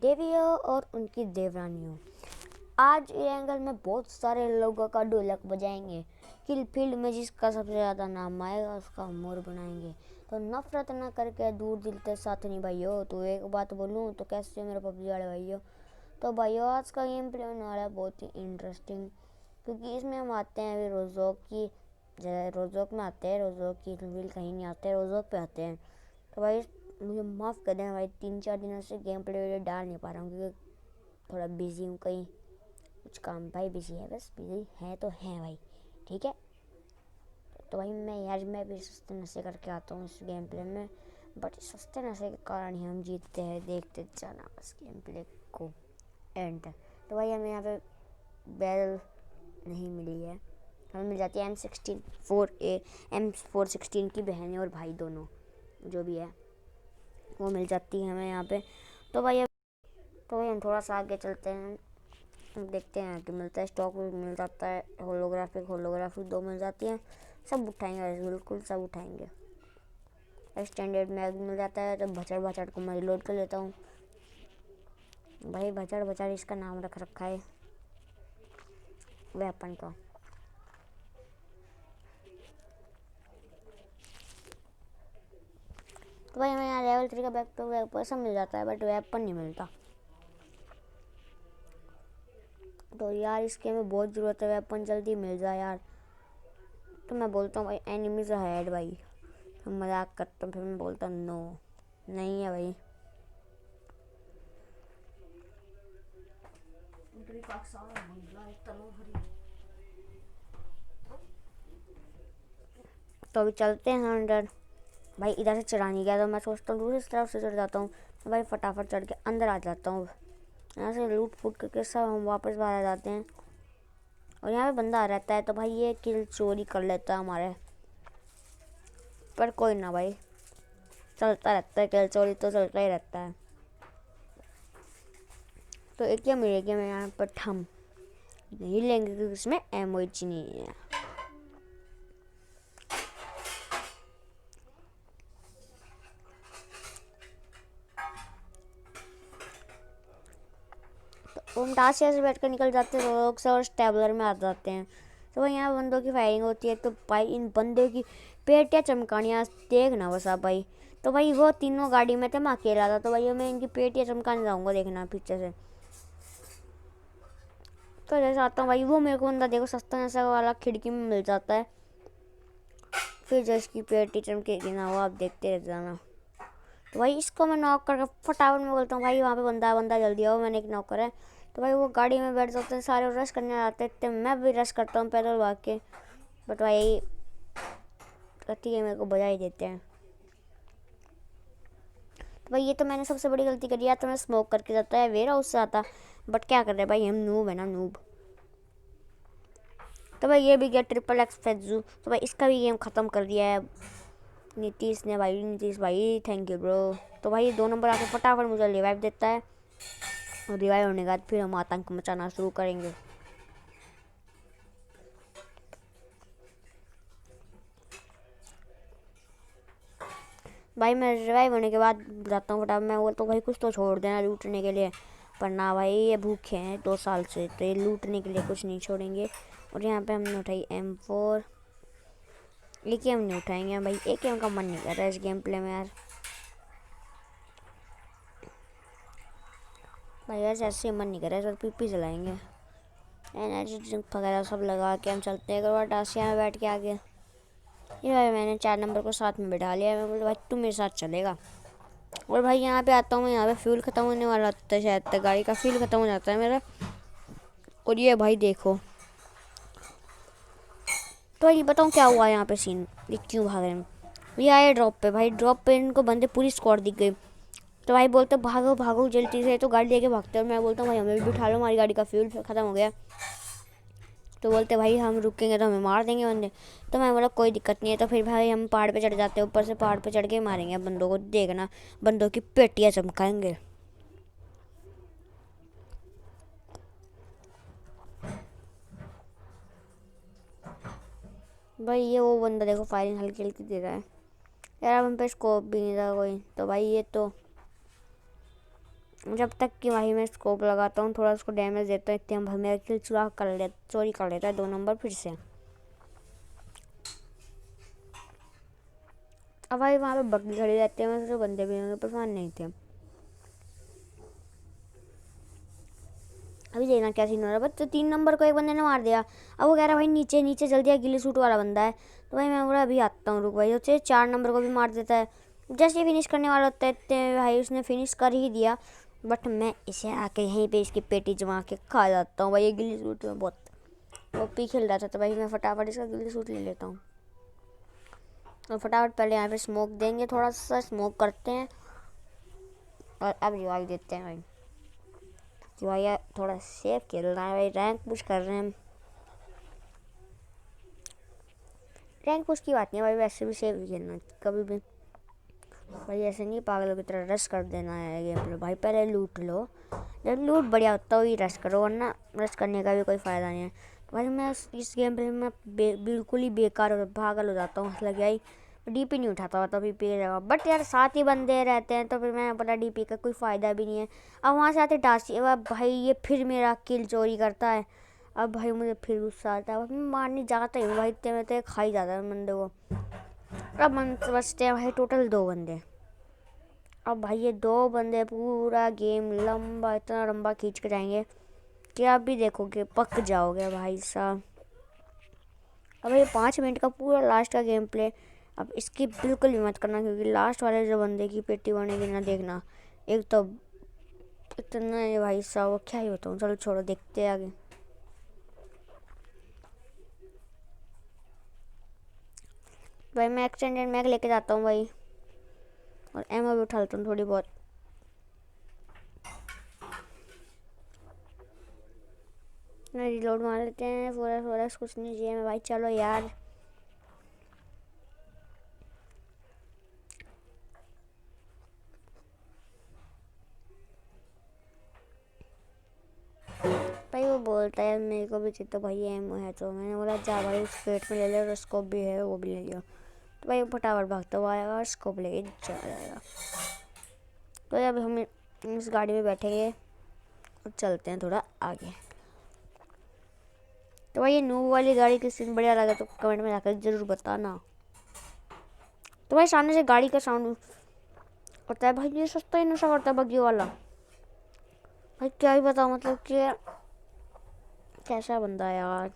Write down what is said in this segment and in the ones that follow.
देवियों और उनकी देवरानियों। आज ये एंगल में बहुत सारे लोगों का ढोलक बजाएंगे। किल फील्ड में जिसका सबसे ज़्यादा नाम आएगा उसका मोर बनाएंगे। तो नफरत ना करके दूर दिल के साथ नहीं भाइयों। तो एक बात बोलूँ तो कैसे मेरे पबजी वाले भाइयों। तो भाइयों आज का गेम प्ले होने वाला है बहुत ही इंटरेस्टिंग, क्योंकि इसमें हम आते हैं अभी रोज़ोक की रोज़ोक में आते हैं। रोज़ोक की रिवील कहीं नहीं आते, रोज़ोक पे आते हैं। तो भाई मुझे माफ़ कर दें भाई, 3-4 दिनों से गेम प्ले वीडियो डाल नहीं पा रहा हूँ क्योंकि थोड़ा बिजी हूँ, कहीं कुछ काम भाई बिजी है, बस बिजी है तो है भाई, ठीक है। तो भाई मैं भी सस्ते नशे करके आता हूँ इस गेम प्ले में, बट सस्ते नशे के कारण ही हम जीतते हैं। देखते जाना बस गेम प्ले को एंड तक। तो भाई हमें यहाँ पे बैरल नहीं मिली है, हमें मिल जाती है M16 4A M416 की बहनें और भाई दोनों जो भी है वो मिल जाती है हमें यहाँ पे। तो भाई हम थोड़ा सा आगे चलते हैं, देखते हैं कि मिलता है। स्टॉक मिल जाता है, होलोग्राफिक 2 मिल जाती हैं। सब उठाएंगे, बिल्कुल सब उठाएंगे। स्टैंडर्ड मैग मिल जाता है। तो भचड़ भचड़ को मैं रिलोड कर लेता हूँ भाई। भचड़ भचड़ इसका नाम रख रखा है वेपन का। तो भाई हमें यहाँ लेवल 3 का बैकपैक सब मिल जाता है, बट वेपन नहीं मिलता। तो यार इसके में बहुत ज़रूरत है, वेपन जल्दी मिल जाए यार। तो मैं बोलता हूँ भाई एनिमीज अहेड भाई, फिर मजाक करता हूँ, फिर मैं बोलता हूँ नो नहीं है भाई। तो अभी चलते हैं अंदर। भाई इधर से चढ़ा नहीं गया, तो मैं सोचता हूँ दूसरी तरफ से चढ़ जाता हूँ। तो भाई फटाफट चढ़ के अंदर आ जाता हूँ। यहाँ से लूट फूट करके सब हम वापस बाहर आ जाते हैं। और यहाँ पे बंदा रहता है, तो भाई ये किल चोरी कर लेता है हमारे, पर कोई ना भाई, चलता रहता है, किल चोरी तो चलता ही रहता है। तो एक क्या मिलेगी मैं यहाँ पर हम नहीं लेंगे क्योंकि इसमें एमओएच नहीं है। तो हम टासिया से बैठ कर निकल जाते हैं, रोक से और स्टेबलर में आ जाते हैं। तो भाई यहाँ बंदों की फायरिंग होती है। तो भाई इन बंदों की पेटियाँ चमकानियाँ देखना बस आप भाई। तो भाई वो तीनों गाड़ी में थे, मैं अकेला था। तो भाई मैं इनकी पेटियाँ चमकाने जाऊँगा, देखना पीछे से। तो जैसे आता हूँ भाई, वो मेरे को बंदा देखो सस्ता नशा वाला खिड़की में मिल जाता है। फिर जो इसकी पेटी चमकेगी ना वो आप देखते रह जाना। तो भाई इसको मैं नॉक करके फटाफट में बोलता हूँ भाई वहाँ पे बंदा जल्दी आओ, मैंने एक नॉक करा है। तो भाई वो गाड़ी में बैठ जाते हैं सारे, रश करने आते हैं। मैं भी रश करता हूँ पैदल भाग के, बट भाई गलती है मेरे को बजा ही देते हैं। तो भाई ये तो मैंने सबसे बड़ी गलती करी, या तो मैं स्मोक करके जाता है वेयर हाउस से आता, बट क्या कर रहे हैं भाई, हम नूब है ना, नूब। तो भाई ये भी गया ट्रिपल एक्स फेजू। तो भाई इसका भी गेम ख़त्म कर दिया है नीतीश ने भाई। नीतीश भाई थैंक यू ब्रो। तो भाई 2 नंबर आके फटाफट मुझे रिवाइव देता है, और रिवाइव होने के बाद फिर हम आतंक मचाना शुरू करेंगे। भाई मैं रिवाइव होने के बाद जाता हूँ फटाफट, मैं बोलता हूँ भाई कुछ तो छोड़ देना लूटने के लिए, पर ना भाई ये भूखे हैं 2 साल से, तो ये लूटने के लिए कुछ नहीं छोड़ेंगे। और यहाँ पे हमने उठाई M4, एक हम नहीं उठाएंगे भाई, एक का मन नहीं कर रहा है इस गेम प्ले में यार। भाई वैसे ऐसे मन नहीं कर रहा है, सर पीपी चलाएंगे। एनर्जी ड्रिंक वगैरह सब लगा के हम चलते हैं। एक बार डासिया में बैठ के आ गया। ये भाई मैंने 4 नंबर को साथ में बैठा लिया। मैं बोला भाई तू मेरे साथ चलेगा। और भाई यहाँ पे आता हूँ मैं, यहाँ पे फ्यूल ख़त्म होने वाला होता है शायद तक, गाड़ी का फ्यूल ख़त्म हो जाता है मेरा। और ये भाई देखो, तो ये बताऊँ क्या हुआ यहाँ पे सीन, ये क्यों भाग रहे हैं। ये आए ड्रॉप पे, भाई ड्रॉप पे इनको बंदे पूरी स्क्वाड दिख गई। तो भाई बोलते भागो भागो जल्दी से, तो गाड़ी लेके भागते हैं। मैं बोलता हूँ भाई हमें भी बिठा लो, हमारी गाड़ी का फ्यूल ख़त्म हो गया। तो बोलते भाई हम रुकेंगे तो हमें मार देंगे बंदे। तो मैं बोला कोई दिक्कत नहीं है। तो फिर भाई हम पहाड़ पे चढ़ जाते हैं, ऊपर से पहाड़ पे चढ़ के मारेंगे बंदों को, देखना बंदों की पेटियाँ चमकाएंगे। भाई ये वो बंदा देखो फायरिंग हल्की हल्की दे रहा है यार, अब हम पे स्कोप भी नहीं था कोई। तो भाई ये तो जब तक कि भाई मैं स्कोप लगाता हूँ, थोड़ा उसको डैमेज देता हूँ, इतने भाई मेरा किल चोरी कर लेता है 2 नंबर फिर से। अब भाई वहाँ पे बग्गी खड़ी रहती है, मैं बंदे भी होंगे पर नहीं थे। अभी देखना क्या सीन हो रहा है। बस तो 3 नंबर को एक बंदे ने मार दिया। अब वो कह रहा भाई नीचे नीचे जल्दी आ, गिल्ली सूट वाला बंदा है। तो भाई मैं बोला अभी आता हूँ, रुक भाई। उससे 4 नंबर को भी मार देता है। जैसे फिनिश करने वाला होता है इतने भाई उसने फिनिश कर ही दिया। बट मैं इसे आके यहीं पे इसकी पेटी जमा के खा जाता हूँ भाई। ये गिल्ली सूट में बहुत ओपी खेल रहा था, तो भाई मैं फटाफट इसका गिल्ली सूट ले लेता हूँ। और फटाफट पहले यहाँ पे स्मोक देंगे, थोड़ा सा स्मोक करते हैं और अब रिवाइव देते हैं भाई। कि भाई यार थोड़ा सेफ खेलना है भाई, रैंक पुश कर रहे हैं हम। रैंक पुश की बात नहीं है भाई, वैसे भी सेफ ही खेलना कभी भी भाई। ऐसे नहीं पागलों की तरह रश कर देना है गेम प्ले भाई। पहले लूट लो, जब लूट बढ़िया होता है वही रश करो, वरना रश करने का भी कोई फ़ायदा नहीं है। तो भाई मैं इस गेम प्ले में बिल्कुल ही बेकार पागल हो जाता हूँ। मतलब भाई डीपी नहीं उठाता हुआ तभी पे जगह। बट यार 7 ही बंदे रहते हैं तो फिर मैं बोला डीपी का कोई फ़ायदा भी नहीं है। अब वहाँ से आते डासी, अब भाई ये फिर मेरा किल चोरी करता है। अब भाई मुझे फिर गुस्सा आता है, मैं मारने जाता ही हूँ भाई, इतने में तो खा ही जाता है बंदे को। अब मन बचते हैं भाई टोटल 2 बंदे। अब भाई ये 2 बंदे पूरा गेम लंबा, इतना लंबा खींच के जाएंगे कि आप भी देखोगे पक जाओगे भाई साहब। अब ये 5 मिनट का पूरा लास्ट का गेम प्ले। अब इसकी बिल्कुल भी मत करना, क्योंकि लास्ट वाले जो बंदे की पेटी बनेगी ना, देखना एक तो इतना है भाई साहब, क्या ही बताऊँ। चलो छोड़ो, देखते हैं आगे। भाई मैं एक्सटेंडेड मैग लेके जाता हूँ भाई, और एमओ भी उठा लेता हूँ थोड़ी बहुत। रिलोड मार लेते हैं, फोरस कुछ नहीं चाहिए भाई। चलो यार भाई वो बोलता है मेरे को भी चाहिए, तो भाई एमओ है तो मैंने बोला जा भाई उस पेट में ले ले, और स्कोप भी है वो भी ले लिया। तो भाई वो फटाफट भागता हुआ आएगा और स्कोप लेके चला जाएगा। तो अब हम इस गाड़ी में बैठेंगे और चलते हैं थोड़ा आगे। तो भाई ये नूब वाली गाड़ी की सीन बढ़िया लगा तो कमेंट में जाकर ज़रूर बताना। तो भाई सामने से गाड़ी का साउंड होता है भाई, ये सस्ता ही नशा करता है बग्गी वाला। भाई क्या ही बताओ, मतलब कि कैसा बंदा है यार।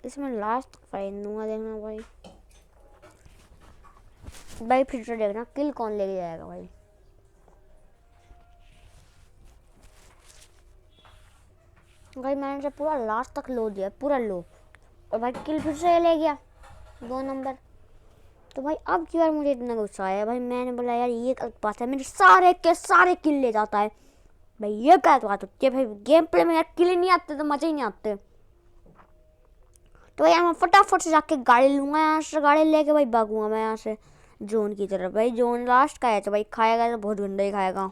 इसमें लास्ट फाइन दूंगा, देखना भाई। भाई फिर से देखना किल कौन लेके जाएगा भाई। भाई मैंने से पूरा लास्ट तक लो दिया, पूरा लो, और भाई किल फिर से ले गया 2 नंबर। तो भाई अब की बार मुझे इतना गुस्सा आया भाई। मैंने बोला यार ये गलत बात है, मेरे सारे के सारे किल ले जाता है भाई, ये क्या बात होती है भाई। गेम प्ले में यार किल नहीं आते तो मजे ही नहीं आते। तो भाई मैं फटाफट से जाके गाड़ी लूँगा, यहाँ से गाड़ी लेके भाई भागूंगा मैं यहाँ से जोन की तरफ। भाई जोन लास्ट का है तो भाई खाएगा तो बहुत गंदा ही खाएगा।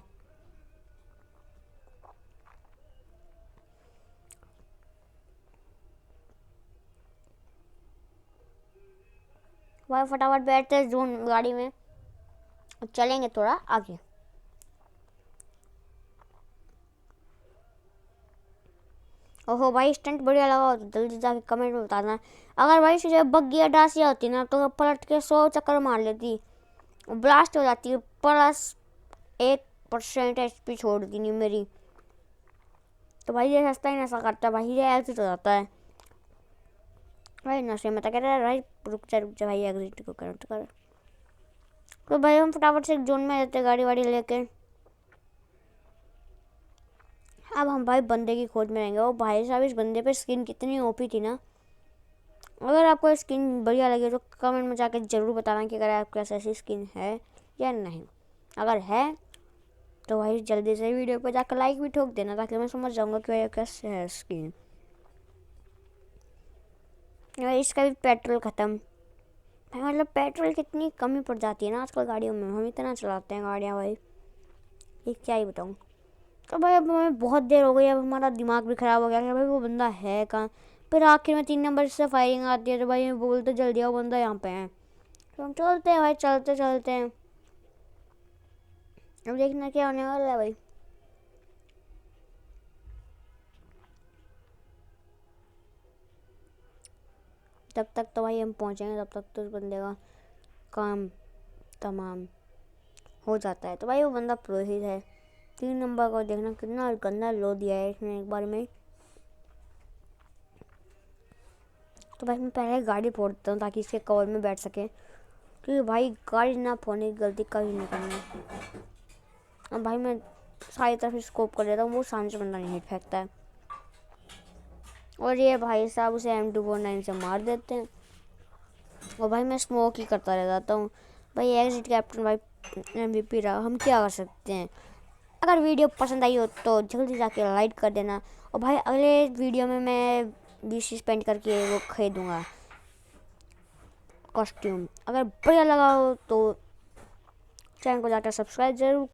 भाई फटाफट बैठते हैं जोन गाड़ी में, चलेंगे थोड़ा आगे। ओहो भाई स्टंट बढ़िया लगा हो तो जल्दी जाके कमेंट में बताना। अगर भाई से जब बग्गी या डासिया होती ना तो पलट के 100 चक्कर मार लेती, ब्लास्ट हो जाती है, प्लस 1% HP छोड़ दी नहीं मेरी। तो भाई ये सस्ता ही नशा करता है भाई, ये एग्जिट हो जाता है भाई नशे में। तो कह रहा है भाई रुक जा भाई, एग्जिट को करंट कर। तो भाई हम फटाफट से एक जोन में जाते गाड़ी वाड़ी लेके। अब हम भाई बंदे की खोज में रहेंगे। वो भाई साहब इस बंदे पे स्किन कितनी ओपी थी ना। अगर आपको स्किन बढ़िया लगे तो कमेंट में जाकर ज़रूर बताना कि अगर आपके पास ऐसी स्किन है या नहीं। अगर है तो भाई जल्दी से वीडियो पर जाकर लाइक भी ठोक देना, ताकि मैं समझ जाऊँगा कि भाई कैसे है स्किन। इसका भी पेट्रोल ख़त्म भाई, मतलब पेट्रोल कितनी कमी पड़ जाती है ना आजकल गाड़ियों में। हम इतना चलाते हैं गाड़ियाँ भाई, ये क्या ही बताऊँ। तो भाई अब हमें बहुत देर हो गई, अब हमारा दिमाग भी ख़राब हो गया कि भाई वो बंदा है कहाँ। फिर आखिर में 3 नंबर से फायरिंग आती है तो भाई बोलते जल्दी आओ बंदा यहाँ पे है। तो हम चलते हैं भाई, चलते चलते हैं। अब देखना क्या होने वाला है भाई। तब तक तो भाई हम पहुंचेंगे, तब तक तो उस बंदे का काम तमाम हो जाता है। तो भाई वो बंदा पुरोहित है। 3 नंबर को देखना कितना गंदा लो दिया है इसने एक बार में। तो भाई मैं पहले गाड़ी फोड़ देता हूँ ताकि इसके कवर में बैठ सके, क्योंकि भाई गाड़ी ना फोड़ने की गलती कभी नहीं करनी। अब भाई मैं सारी तरफ स्कोप कर देता हूँ, वो सामने से बंदा नहीं फेंकता है। और ये भाई साहब उसे M249 से मार देते हैं। और भाई मैं स्मोक ही करता रह जाता हूँ। भाई एग्जिट कैप्टन भाई MVP रहा, हम क्या कर सकते हैं। अगर वीडियो पसंद आई हो तो जल्दी जाके लाइक कर देना। और भाई अगले वीडियो में मैं 20 स्पेंड करके वो खरीदूँगा कॉस्ट्यूम। अगर बढ़िया लगा हो तो चैनल को जाकर सब्सक्राइब जरूर